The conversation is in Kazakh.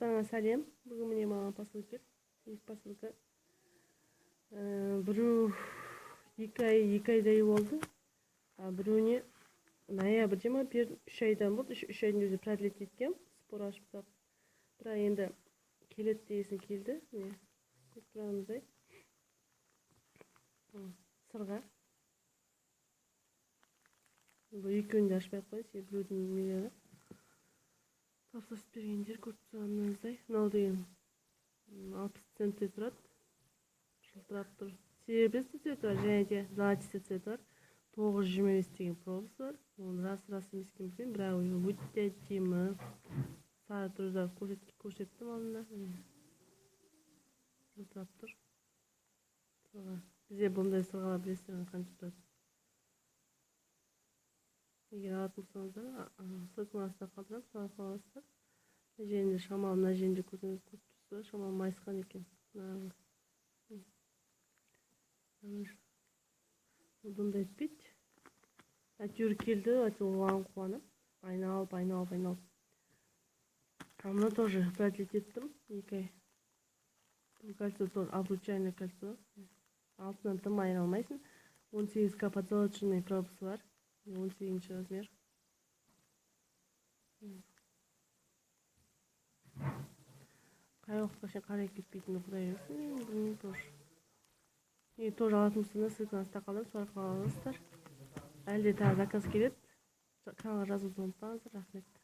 Барлықтарыңа сәлем. Бүгін міне маған посылка келді. Екі посылка. Біреу 2 айдай болды. Біреуіне ноябрь 3 айдан болды. 3 айдың өзі продлить еткем. Спор ашып тап. Бірақ енді келеді дегесін келді. Міне көріп тұрғанымыздай. Сырға. Бұл екеуін де ашпай қойсыз. Біреудің миллионы. Тапсырыс бергендер көріп тұрғанымыздай. Мынау деген 60 центте тұрады. Жылтырап тұр. Серебряный цвет бар, және де золотистый цвет бар. 925 деген пробасы бар. Оны рас емес екенін білмеймін, бірақ өте әдемі. Сары тұрда көрсеттім алдында. Жылтырап тұр. Бізде бұндай сырғалар білесіздер қанша тұрады. Егер алатын болсаңыздар, ссылканы астына қалдырамын, соған қаласыздар. Мына жерінде шамал, мына жерінде көрсеңіз көріп тұрсыздар, шамал майысқан екен. Бұндай етпейді. Әйтеуір келді, оған қуанып, айналып. Мына тоже продлить еттім, 2 ай. Бұл кольцо тоже обручальное кольцо. Алтынан тым айыра алмайсың. 18К подзолоченный пробасы бар. 18 размер. Қай уақытқа шейін қарай кетпейтінді құдай білсін. Білмеймін тоже. Тоже алатын болсаңыз ссылканы астына қалдырамын, соған қаласыздар. Әлде тағы заказ келеді. Каналға жазуды ұмытпаңыздар, рахмет.